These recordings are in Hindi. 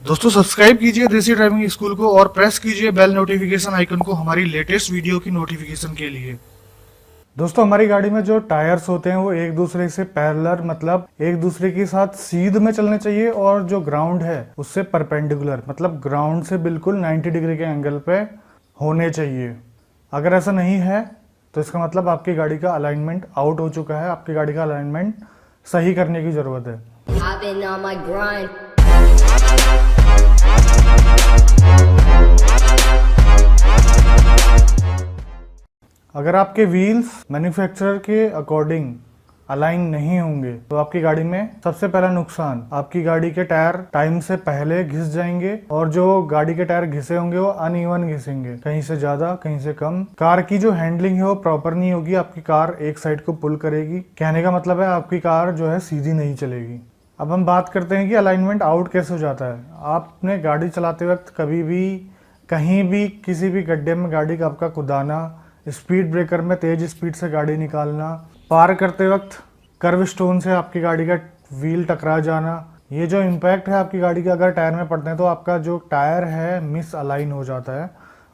दोस्तों सब्सक्राइब कीजिए देसी ड्राइविंग स्कूल को और प्रेस कीजिए बेल नोटिफिकेशन आइकन को हमारी लेटेस्ट वीडियो की नोटिफिकेशन के लिए। दोस्तों हमारी गाड़ी में जो टायर्स होते हैं वो एक दूसरे से पैरेलल मतलब एक दूसरे के साथ सीध में चलने चाहिए और जो ग्राउंड है उससे परपेंडिकुलर मतलब ग्राउंड से बिल्कुल 90 डिग्री के एंगल पे होने चाहिए। अगर ऐसा नहीं है तो इसका मतलब आपकी गाड़ी का अलाइनमेंट आउट हो चुका है, आपकी गाड़ी का अलाइनमेंट सही करने की ज़रूरत है। I've been on my grind. अगर आपके व्हील्स मैन्युफैक्चरर के अकॉर्डिंग अलाइन नहीं होंगे तो आपकी गाड़ी में सबसे पहला नुकसान, आपकी गाड़ी के टायर टाइम से पहले घिस जाएंगे और जो गाड़ी के टायर घिसे होंगे वो अनइवन घिसेंगे, कहीं से ज्यादा कहीं से कम। कार की जो हैंडलिंग है वो प्रॉपर नहीं होगी, आपकी कार एक साइड को पुल करेगी। कहने का मतलब है आपकी कार जो है सीधी नहीं चलेगी। अब हम बात करते हैं कि अलाइनमेंट आउट कैसे हो जाता है। आपने गाड़ी चलाते वक्त कभी भी कहीं भी किसी भी गड्ढे में गाड़ी का आपका कुदाना, स्पीड ब्रेकर में तेज स्पीड से गाड़ी निकालना, पार करते वक्त कर्व स्टोन से आपकी गाड़ी का व्हील टकरा जाना, ये जो इम्पैक्ट है आपकी गाड़ी के अगर टायर में पड़ते हैं तो आपका जो टायर है मिस अलाइन हो जाता है।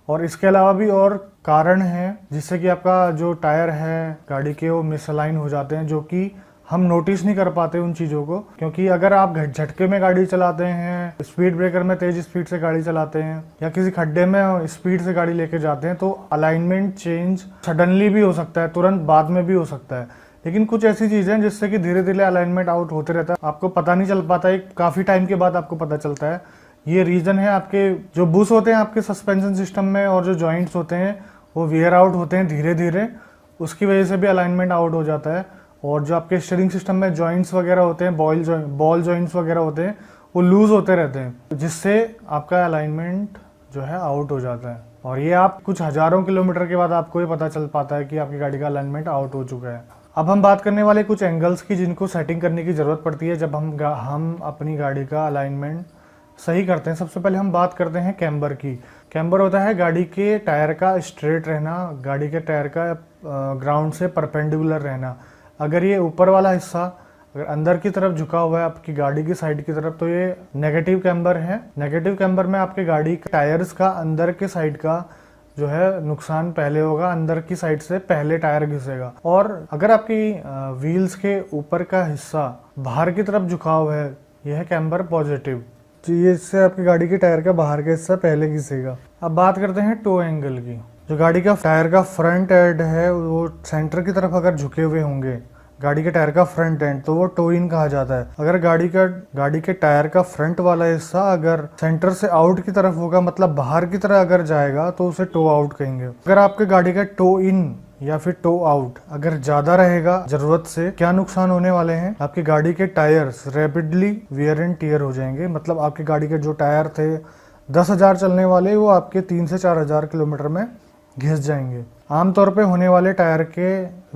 और इसके अलावा भी और कारण हैं जिससे कि आपका जो टायर है गाड़ी के वो मिस अलाइन हो जाते हैं, जो कि हम नोटिस नहीं कर पाते उन चीज़ों को। क्योंकि अगर आप झटके में गाड़ी चलाते हैं, स्पीड ब्रेकर में तेज स्पीड से गाड़ी चलाते हैं या किसी खड्डे में स्पीड से गाड़ी लेके जाते हैं तो अलाइनमेंट चेंज सडनली भी हो सकता है, तुरंत बाद में भी हो सकता है। लेकिन कुछ ऐसी चीज़ें हैं जिससे कि धीरे धीरे अलाइनमेंट आउट होते रहता है, आपको पता नहीं चल पाता है, काफ़ी टाइम के बाद आपको पता चलता है। ये रीज़न है आपके जो बुश होते हैं आपके सस्पेंशन सिस्टम में और जो जॉइंट्स होते हैं वो वेयर आउट होते हैं धीरे धीरे, उसकी वजह से भी अलाइनमेंट आउट हो जाता है। और जो आपके स्टीयरिंग सिस्टम में जॉइंट्स वगैरह होते हैं, बॉल जॉइंट्स वगैरह होते हैं, वो लूज होते रहते हैं जिससे आपका अलाइनमेंट जो है आउट हो जाता है। और ये आप कुछ हज़ारों किलोमीटर के बाद आपको ये पता चल पाता है कि आपकी गाड़ी का अलाइनमेंट आउट हो चुका है। अब हम बात करने वाले कुछ एंगल्स की जिनको सेटिंग करने की ज़रूरत पड़ती है जब हम अपनी गाड़ी का अलाइनमेंट सही करते हैं। सबसे पहले हम बात करते हैं कैम्बर की। कैम्बर होता है गाड़ी के टायर का स्ट्रेट रहना, गाड़ी के टायर का ग्राउंड से परपेंडिकुलर रहना। अगर ये ऊपर वाला हिस्सा अगर अंदर की तरफ झुका हुआ है आपकी गाड़ी की साइड की तरफ तो ये नेगेटिव कैम्बर है। नेगेटिव कैम्बर में आपके गाड़ी के टायर्स का अंदर के साइड का जो है नुकसान पहले होगा, अंदर की साइड से पहले टायर घिसेगा। और अगर आपकी व्हील्स के ऊपर का हिस्सा बाहर की तरफ झुका हुआ है, यह है कैम्बर पॉजिटिव, तो ये इससे आपकी गाड़ी के टायर का बाहर का हिस्सा पहले घिसेगा। अब बात करते हैं टो एंगल की। जो गाड़ी का टायर का फ्रंट एंड है वो सेंटर की तरफ अगर झुके हुए होंगे गाड़ी के टायर का फ्रंट एंड तो वो टो इन कहा जाता है। अगर गाड़ी के टायर का फ्रंट वाला हिस्सा अगर सेंटर से आउट की तरफ होगा मतलब बाहर की तरफ अगर जाएगा तो उसे टो आउट कहेंगे। अगर आपके गाड़ी का टो इन या फिर टो आउट अगर ज्यादा रहेगा जरूरत से, क्या नुकसान होने वाले हैं, आपकी गाड़ी के tyres rapidly wear and tear हो जाएंगे। मतलब आपकी गाड़ी के जो टायर थे 10,000 चलने वाले वो आपके 3 से 4,000 किलोमीटर में घिस जाएंगे। आमतौर पे होने वाले टायर के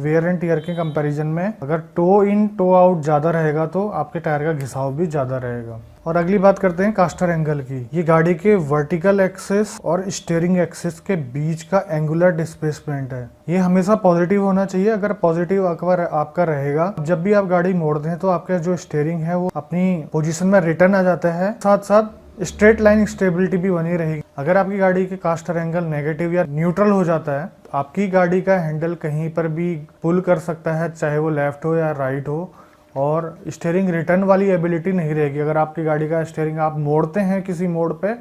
वेयर एंड टियर के कंपैरिजन में अगर टो इन टो आउट ज़्यादा रहेगा तो आपके टायर का घिसाव भी ज़्यादा रहेगा। और अगली बात करते हैं कास्टर एंगल की। ये गाड़ी के वर्टिकल एक्सिस और स्टीयरिंग एक्सिस के बीच का एंगुलर डिस्प्लेसमेंट है। ये हमेशा पॉजिटिव होना चाहिए। अगर पॉजिटिव आपका रहेगा, जब भी आप गाड़ी मोड़ते हैं तो आपका जो स्टीयरिंग है वो अपनी पोजीशन में रिटर्न आ जाता है, साथ साथ स्ट्रेट लाइन स्टेबिलिटी भी बनी रहेगी। अगर आपकी गाड़ी के कास्टर एंगल नेगेटिव या न्यूट्रल हो जाता है आपकी गाड़ी का हैंडल कहीं पर भी पुल कर सकता है, चाहे वो लेफ्ट हो या राइट हो, और स्टीयरिंग रिटर्न वाली एबिलिटी नहीं रहेगी। अगर आपकी गाड़ी का स्टीयरिंग आप मोड़ते हैं किसी मोड़ पे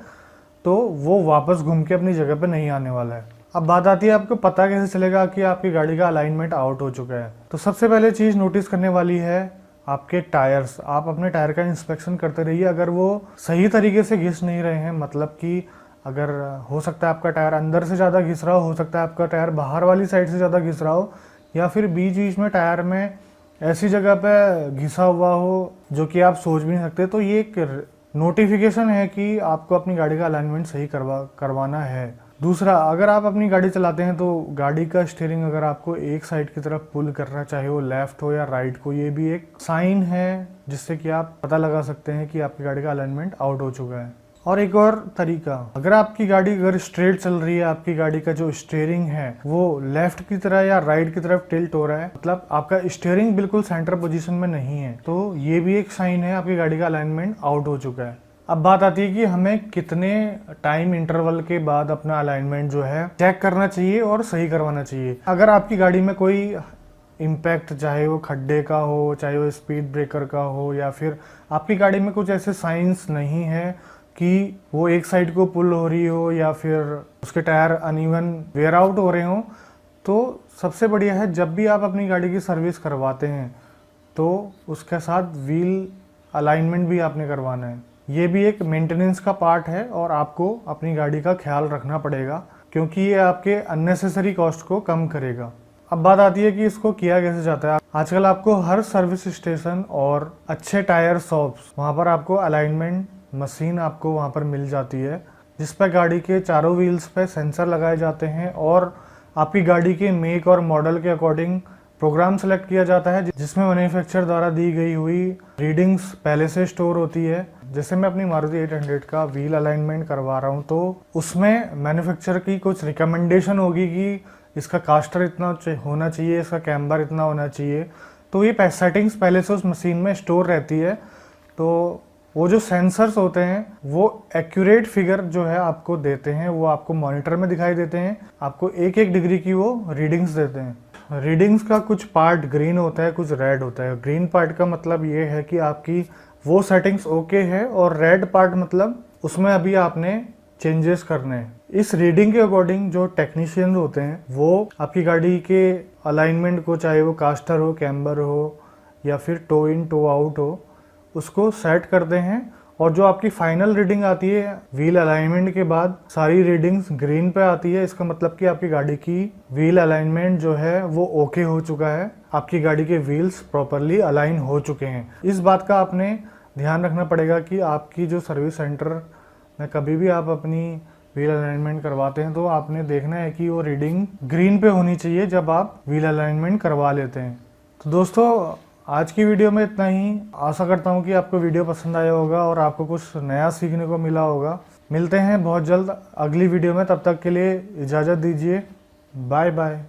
तो वो वापस घूम के अपनी जगह पे नहीं आने वाला है। अब बात आती है आपको पता कैसे चलेगा कि आपकी गाड़ी का अलाइनमेंट आउट हो चुका है। तो सबसे पहले चीज़ नोटिस करने वाली है आपके टायर्स। आप अपने टायर का इंस्पेक्शन करते रहिए। अगर वो सही तरीके से घिस नहीं रहे हैं, मतलब कि अगर हो सकता है आपका टायर अंदर से ज़्यादा घिस रहा हो सकता है आपका टायर बाहर वाली साइड से ज़्यादा घिस रहा हो, या फिर बीच बीच में टायर में ऐसी जगह पे घिसा हुआ हो जो कि आप सोच भी नहीं सकते, तो ये एक नोटिफिकेशन है कि आपको अपनी गाड़ी का अलाइनमेंट सही करवाना है। दूसरा, अगर आप अपनी गाड़ी चलाते हैं तो गाड़ी का स्टीयरिंग अगर आपको एक साइड की तरफ पुल कर रहा है, चाहे वो लेफ्ट हो या राइट को, ये भी एक साइन है जिससे कि आप पता लगा सकते हैं कि आपकी गाड़ी का अलाइनमेंट आउट हो चुका है। और एक और तरीका, अगर आपकी गाड़ी अगर स्ट्रेट चल रही है, आपकी गाड़ी का जो स्टीयरिंग है वो लेफ्ट की तरह या राइट की तरफ टिल्ट हो रहा है, मतलब आपका स्टीयरिंग बिल्कुल सेंटर पोजीशन में नहीं है, तो ये भी एक साइन है आपकी गाड़ी का अलाइनमेंट आउट हो चुका है। अब बात आती है कि हमें कितने टाइम इंटरवल के बाद अपना अलाइनमेंट जो है चेक करना चाहिए और सही करवाना चाहिए। अगर आपकी गाड़ी में कोई इम्पैक्ट, चाहे वो खड्डे का हो, चाहे वो स्पीड ब्रेकर का हो, या फिर आपकी गाड़ी में कुछ ऐसे साइंस नहीं है कि वो एक साइड को पुल हो रही हो या फिर उसके टायर अनइवन वेयर आउट हो रहे हो, तो सबसे बढ़िया है जब भी आप अपनी गाड़ी की सर्विस करवाते हैं तो उसके साथ व्हील अलाइनमेंट भी आपने करवाना है। ये भी एक मेंटेनेंस का पार्ट है और आपको अपनी गाड़ी का ख्याल रखना पड़ेगा, क्योंकि ये आपके अननेसेसरी कॉस्ट को कम करेगा। अब बात आती है कि इसको किया कैसे जाता है। आजकल आपको हर सर्विस स्टेशन और अच्छे टायर शॉप्स, वहाँ पर आपको अलाइनमेंट मशीन आपको वहाँ पर मिल जाती है, जिस पर गाड़ी के चारों व्हील्स पे सेंसर लगाए जाते हैं और आपकी गाड़ी के मेक और मॉडल के अकॉर्डिंग प्रोग्राम सेलेक्ट किया जाता है, जिसमें मैन्युफैक्चरर द्वारा दी गई हुई रीडिंग्स पहले से स्टोर होती है। जैसे मैं अपनी मारुति 800 का व्हील अलाइनमेंट करवा रहा हूँ तो उसमें मैन्युफैक्चरर की कुछ रिकमेंडेशन होगी कि इसका कास्टर इतना होना चाहिए, इसका कैम्बर इतना होना चाहिए। तो ये सेटिंग्स पहले से उस मशीन में स्टोर रहती है। तो वो जो सेंसर्स होते हैं वो एक्यूरेट फिगर जो है आपको देते हैं, वो आपको मॉनिटर में दिखाई देते हैं, आपको एक एक डिग्री की वो रीडिंग्स देते हैं। रीडिंग्स का कुछ पार्ट ग्रीन होता है, कुछ रेड होता है। ग्रीन पार्ट का मतलब ये है कि आपकी वो सेटिंग्स ओके है, और रेड पार्ट मतलब उसमें अभी आपने चेंजेस करने हैं। इस रीडिंग के अकॉर्डिंग जो टेक्नीशियन होते हैं वो आपकी गाड़ी के अलाइनमेंट को, चाहे वो कास्टर हो, कैम्बर हो या फिर टो इन टो आउट हो, उसको सेट करते हैं। और जो आपकी फाइनल रीडिंग आती है व्हील अलाइनमेंट के बाद, सारी रीडिंग्स ग्रीन पे आती है। इसका मतलब कि आपकी गाड़ी की व्हील अलाइनमेंट जो है वो ओके हो चुका है, आपकी गाड़ी के व्हील्स प्रॉपरली अलाइन हो चुके हैं। इस बात का आपने ध्यान रखना पड़ेगा कि आपकी जो सर्विस सेंटर में कभी भी आप अपनी व्हील अलाइनमेंट करवाते हैं तो आपने देखना है कि वो रीडिंग ग्रीन पे होनी चाहिए जब आप व्हील अलाइनमेंट करवा लेते हैं। तो दोस्तों, आज की वीडियो में इतना ही। आशा करता हूँ कि आपको वीडियो पसंद आया होगा और आपको कुछ नया सीखने को मिला होगा। मिलते हैं बहुत जल्द अगली वीडियो में, तब तक के लिए इजाज़त दीजिए। Bye bye.